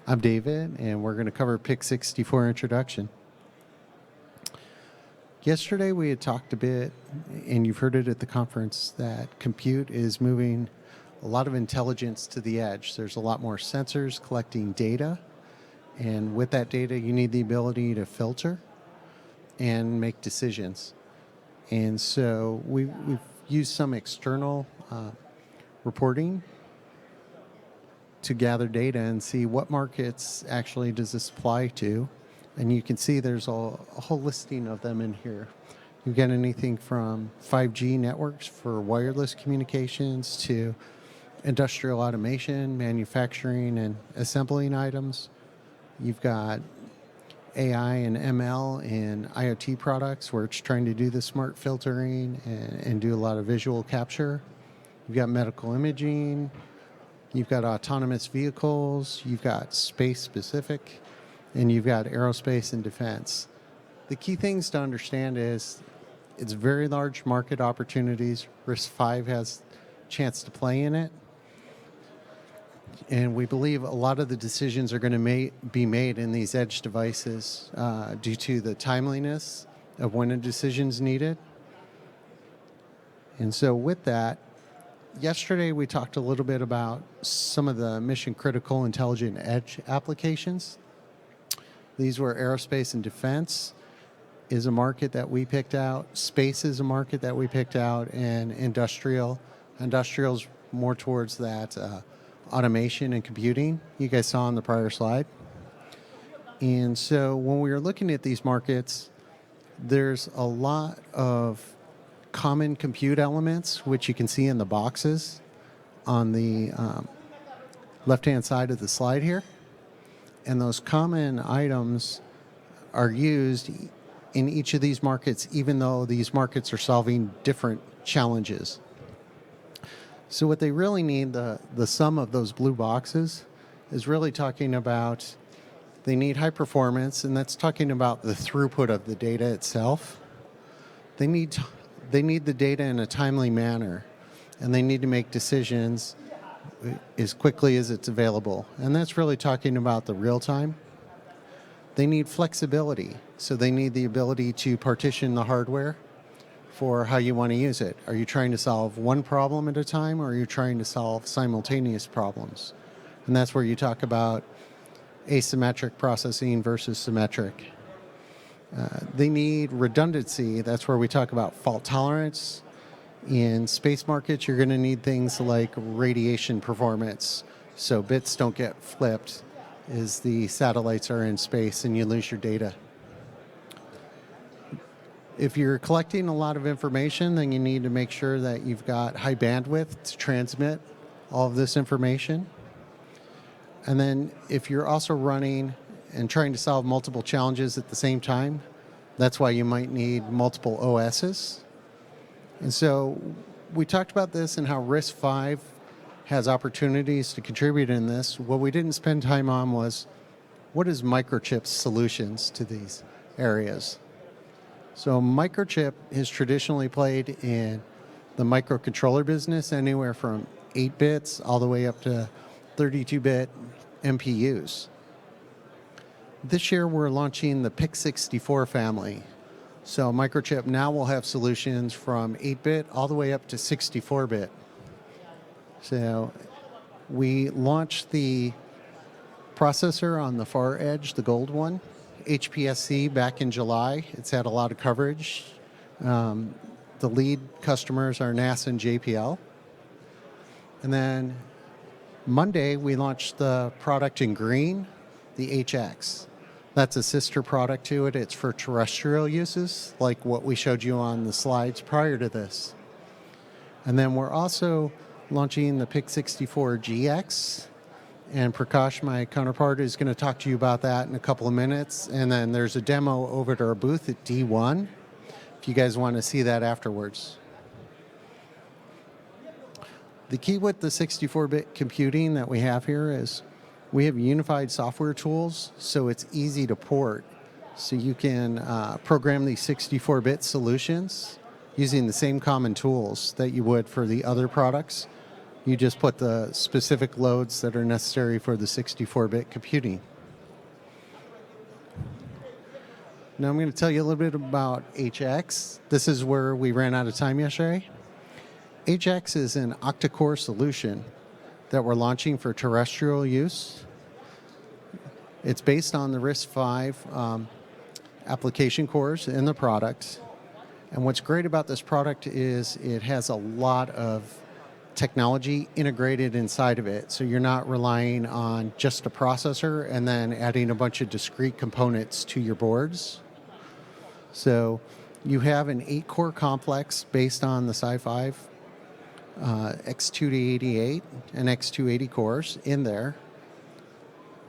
I'm David, and we're going to cover PIC64 introduction. Yesterday we had talked a bit, and you've heard it at the conference, that compute is moving a lot of intelligence to the edge. There's a lot more sensors collecting data, and with that data you need the ability to filter and make decisions. And so we've used some external reporting to gather data and see what markets actually does this apply to. And you can see there's a whole listing of them in here. You get anything from 5G networks for wireless communications to industrial automation, manufacturing, and assembling items. You've got AI and ML in IoT products where it's trying to do the smart filtering and do a lot of visual capture. You've got medical imaging. You've got autonomous vehicles. You've got space-specific. And you've got aerospace and defense. The key things to understand is it's very large market opportunities. RISC-V has a chance to play in it. And we believe a lot of the decisions are going to be made in these edge devices due to the timeliness of when a decision is needed. And so with that, yesterday we talked a little bit about some of the mission-critical intelligent edge applications. These were aerospace and defense is a market that we picked out. Space is a market that we picked out, and industrial. Industrial's more towards that automation and computing you guys saw on the prior slide. And so when we were looking at these markets, there's a lot of common compute elements, which you can see in the boxes on the left-hand side of the slide here. And those common items are used in each of these markets, even though these markets are solving different challenges. So what they really need, the sum of those blue boxes, is really talking about they need high performance, and that's talking about the throughput of the data itself. They need the data in a timely manner, and they need to make decisions as quickly as it's available. And that's really talking about the real time. They need flexibility, so they need the ability to partition the hardware for how you want to use it. Are you trying to solve one problem at a time, or are you trying to solve simultaneous problems? And that's where you talk about asymmetric processing versus symmetric. They need redundancy. That's where we talk about fault tolerance. In space markets, you're going to need things like radiation performance, so bits don't get flipped as the satellites are in space and you lose your data. If you're collecting a lot of information, then you need to make sure that you've got high bandwidth to transmit all of this information. And then if you're also running and trying to solve multiple challenges at the same time, that's why you might need multiple OSs. And so we talked about this and how RISC-V has opportunities to contribute in this. What we didn't spend time on was what is Microchip's solutions to these areas. So Microchip has traditionally played in the microcontroller business, anywhere from 8 bits all the way up to 32-bit MPUs. This year we're launching the PIC64 family. So Microchip now will have solutions from 8-bit all the way up to 64-bit. So we launched the processor on the far edge, the gold one, HPSC, back in July. It's had a lot of coverage. The lead customers are NASA and JPL. And then Monday we launched the product in green, the HX. That's a sister product to it. It's for terrestrial uses, like what we showed you on the slides prior to this. And then we're also launching the PIC64GX. And Prakash, my counterpart, is going to talk to you about that in a couple of minutes. And then there's a demo over at our booth at D1, if you guys want to see that afterwards. The key with the 64-bit computing that we have here is we have unified software tools, so it's easy to port. So you can program these 64-bit solutions using the same common tools that you would for the other products. You just put the specific loads that are necessary for the 64-bit computing. Now I'm going to tell you a little bit about HX. This is where we ran out of time yesterday. HX is an octa-core solution that we're launching for terrestrial use. It's based on the RISC-V application cores in the product. And what's great about this product is it has a lot of technology integrated inside of it. So you're not relying on just a processor and then adding a bunch of discrete components to your boards. So you have an 8-core complex based on the Sci-Fi X288 and X280 cores in there.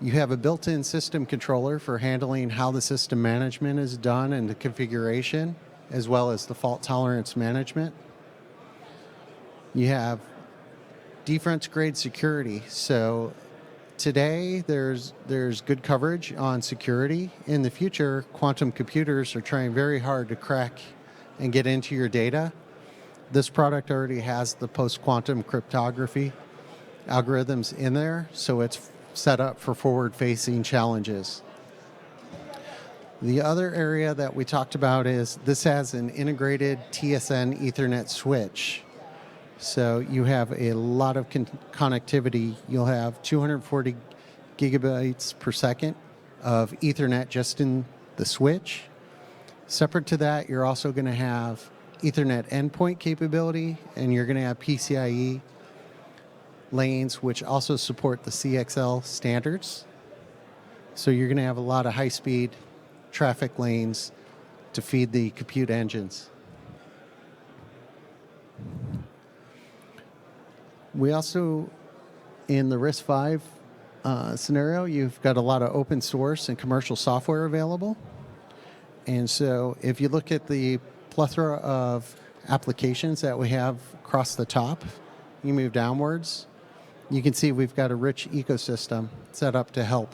You have a built-in system controller for handling how the system management is done and the configuration, as well as the fault tolerance management. You have defense-grade security. So today, there's good coverage on security. In the future, quantum computers are trying very hard to crack and get into your data. This product already has the post-quantum cryptography algorithms in there, so it's set up for forward-facing challenges. The other area that we talked about is this has an integrated TSN Ethernet switch. So you have a lot of connectivity. You'll have 240 gigabytes per second of Ethernet just in the switch. Separate to that, you're also going to have Ethernet endpoint capability, and you're going to have PCIe lanes, which also support the CXL standards. So you're going to have a lot of high-speed traffic lanes to feed the compute engines. We also, in the RISC-V scenario, you've got a lot of open source and commercial software available. And so if you look at the plethora of applications that we have across the top, you move downwards, you can see we've got a rich ecosystem set up to help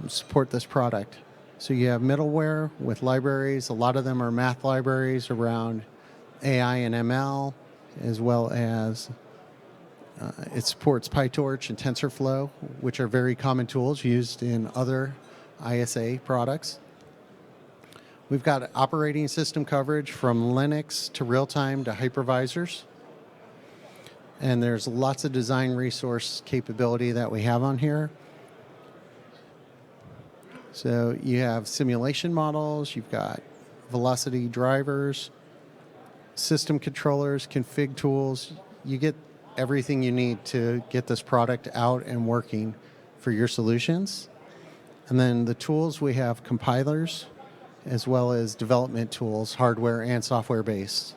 support this product. So you have middleware with libraries. A lot of them are math libraries around AI and ML, as well as it supports PyTorch and TensorFlow, which are very common tools used in other ISA products. We've got operating system coverage from Linux to real-time to hypervisors. And there's lots of design resource capability that we have on here. So you have simulation models, you've got velocity drivers, system controllers, config tools. You get everything you need to get this product out and working for your solutions. And then the tools, we have compilers as well as development tools, hardware and software based.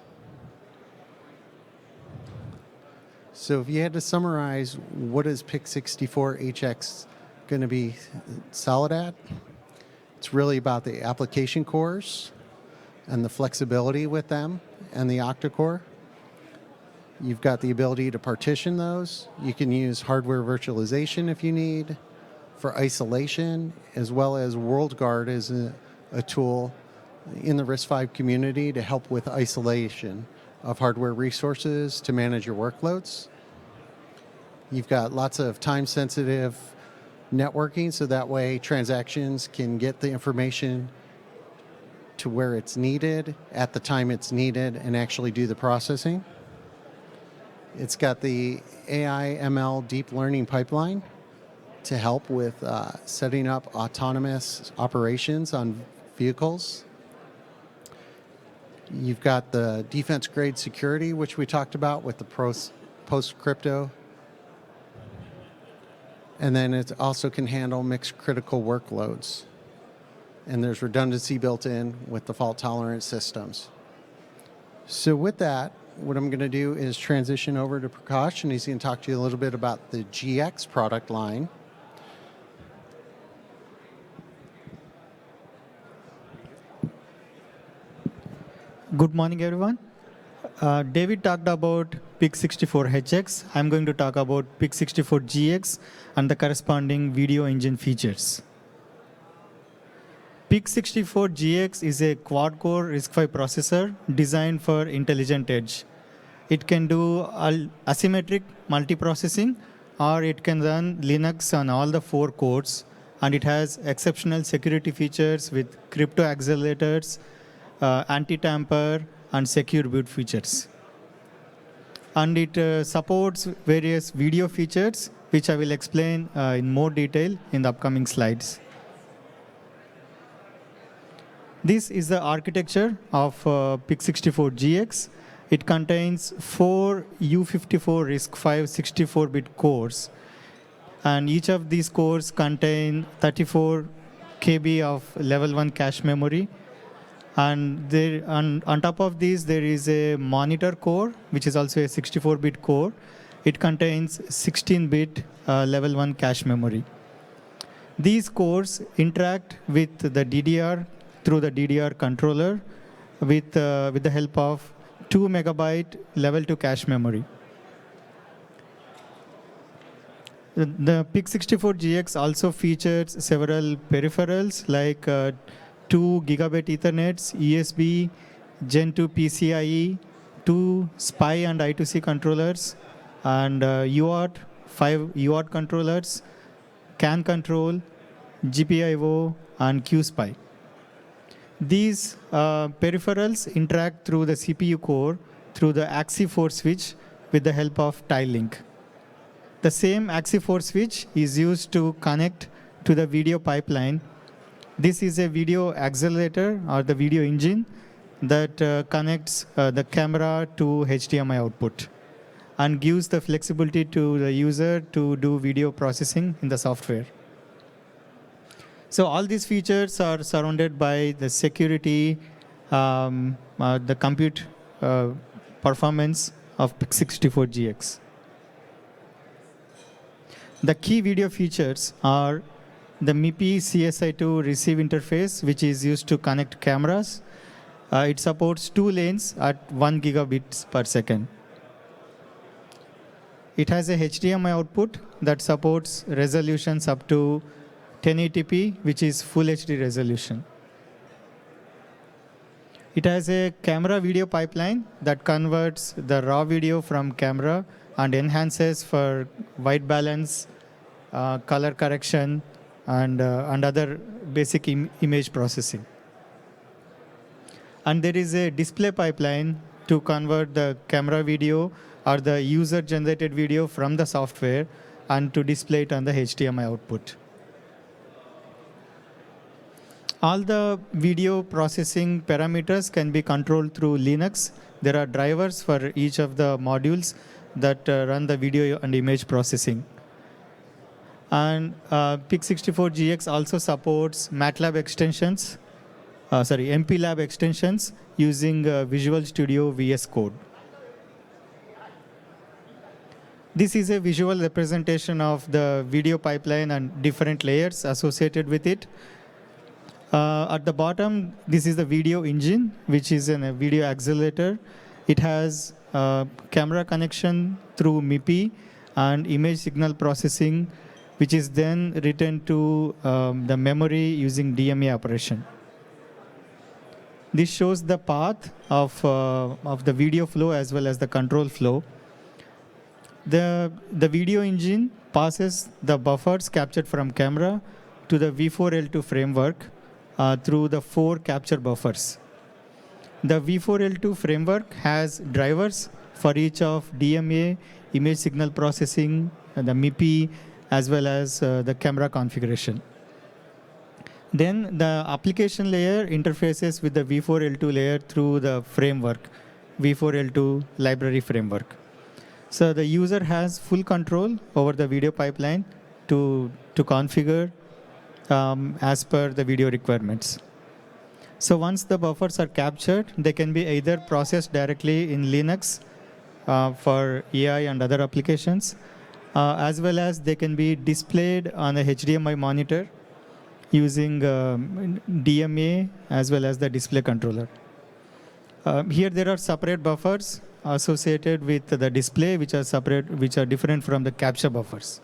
So if you had to summarize, what is PIC64HX going to be solid at? It's really about the application cores and the flexibility with them and the octa-core. You've got the ability to partition those. You can use hardware virtualization if you need for isolation, as well as WorldGuard is a tool in the RISC-V community to help with isolation of hardware resources to manage your workloads. You've got lots of time-sensitive networking, so that way transactions can get the information to where it's needed at the time it's needed and actually do the processing. It's got the AI ML deep learning pipeline to help with setting up autonomous operations on vehicles. You've got the defense-grade security, which we talked about with the post-crypto. And then it also can handle mixed critical workloads. And there's redundancy built in with the fault-tolerant systems. So with that, what I'm going to do is transition over to Prakash, and he's going to talk to you a little bit about the GX product line. Good morning, everyone. David talked about PIC64HX. I'm going to talk about PIC64GX and the corresponding video engine features. PIC64GX is a quad-core RISC-V processor designed for intelligent edge. It can do asymmetric multiprocessing, or it can run Linux on all the 4 cores. And it has exceptional security features with crypto accelerators, anti-tamper, and secure boot features. And it supports various video features, which I will explain in more detail in the upcoming slides. This is the architecture of PIC64GX. It contains 4 U54 RISC-V 64-bit cores. And each of these cores contain 34 KB of level 1 cache memory. And on top of these, there is a monitor core, which is also a 64-bit core. It contains 16-bit level 1 cache memory. These cores interact with the DDR through the DDR controller with the help of 2 megabyte level 2 cache memory. The PIC64GX also features several peripherals like 2 gigabit Ethernets, ESB, Gen 2 PCIe, 2 SPI and I2C controllers, and UART, 5 UART controllers, CAN control, GPIO, and QSPI. These peripherals interact through the CPU core through the AXI4 switch with the help of tile link. The same AXI4 switch is used to connect to the video pipeline. This is a video accelerator or the video engine that connects the camera to HDMI output and gives the flexibility to the user to do video processing in the software. So all these features are surrounded by the security, the compute performance of PIC64GX. The key video features are the MIPI CSI2 receive interface, which is used to connect cameras. It supports 2 lanes at 1 gigabits per second. It has a HDMI output that supports resolutions up to 1080p, which is full HD resolution. It has a camera video pipeline that converts the raw video from camera and enhances for white balance, color correction, and other basic image processing. And there is a display pipeline to convert the camera video or the user-generated video from the software and to display it on the HDMI output. All the video processing parameters can be controlled through Linux. There are drivers for each of the modules that run the video and image processing. And PIC64GX also supports MATLAB extensions, MPLAB extensions using Visual Studio VS Code. This is a visual representation of the video pipeline and different layers associated with it. At the bottom, this is the video engine, which is a video accelerator. It has camera connection through MIPI and image signal processing, which is then written to the memory using DMA operation. This shows the path of the video flow as well as the control flow. The video engine passes the buffers captured from camera to the V4L2 framework through the 4 capture buffers. The V4L2 framework has drivers for each of DMA, image signal processing, the MIPI, as well as the camera configuration. Then the application layer interfaces with the V4L2 layer through the framework, V4L2 library framework. So the user has full control over the video pipeline to configure as per the video requirements. So once the buffers are captured, they can be either processed directly in Linux for AI and other applications, as well as they can be displayed on a HDMI monitor using DMA as well as the display controller. Here there are separate buffers associated with the display, which are different from the capture buffers.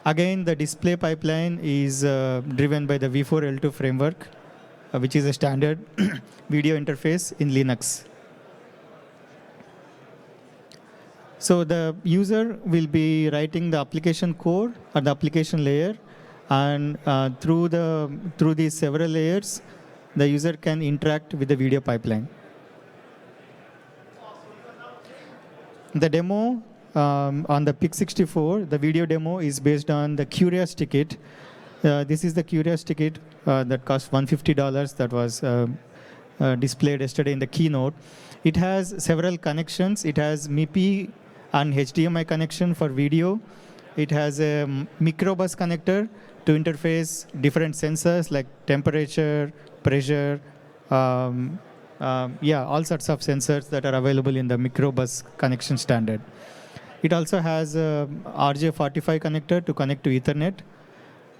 Again, the display pipeline is driven by the V4L2 framework, which is a standard video interface in Linux. So the user will be writing the application core at the application layer, and through these several layers, the user can interact with the video pipeline. The demo on the PIC64, the video demo is based on the Curious ticket. This is the Curious ticket that cost $150 that was displayed yesterday in the keynote. It has several connections. It has MIPI and HDMI connection for video. It has a microbus connector to interface different sensors like temperature, pressure, all sorts of sensors that are available in the microbus connection standard. It also has a RJ45 connector to connect to Ethernet,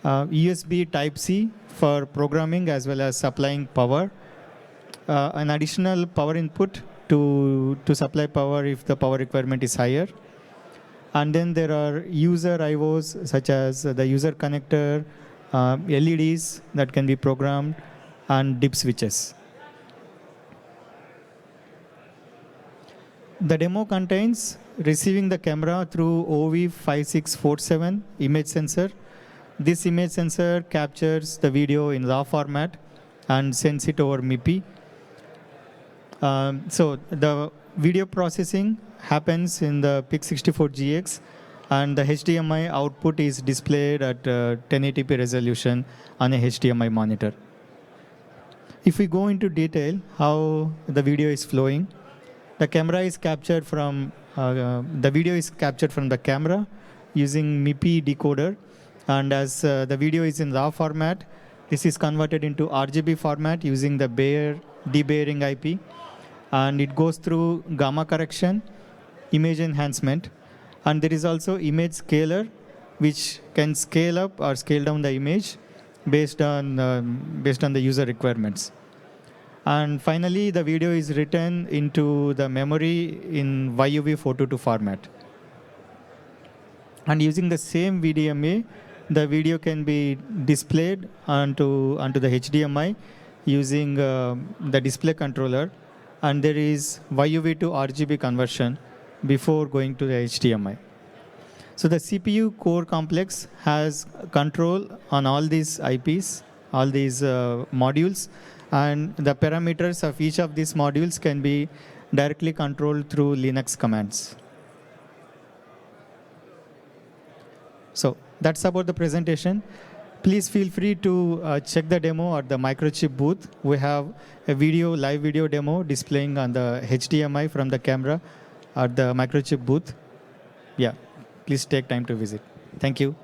USB Type-C for programming as well as supplying power, an additional power input to supply power if the power requirement is higher. And then there are user IOs such as the user connector, LEDs that can be programmed, and dip switches. The demo contains receiving the camera through OV5647 image sensor. This image sensor captures the video in RAW format and sends it over MIPI. So the video processing happens in the PIC64GX, and the HDMI output is displayed at 1080p resolution on a HDMI monitor. If we go into detail how the video is flowing, the camera is captured from the video is captured from the camera using MIPI decoder, and as the video is in RAW format, this is converted into RGB format using the Bayer debayering IP, and it goes through gamma correction, image enhancement, and there is also image scaler, which can scale up or scale down the image based on the user requirements. And finally, the video is written into the memory in YUV422 format. And using the same VDMA, the video can be displayed onto the HDMI using the display controller, and there is YUV to RGB conversion before going to the HDMI. So the CPU core complex has control on all these IPs, all these modules, and the parameters of each of these modules can be directly controlled through Linux commands. So that's about the presentation. Please feel free to check the demo at the Microchip booth. We have a live video demo displaying on the HDMI from the camera at the Microchip booth. Yeah, please take time to visit. Thank you.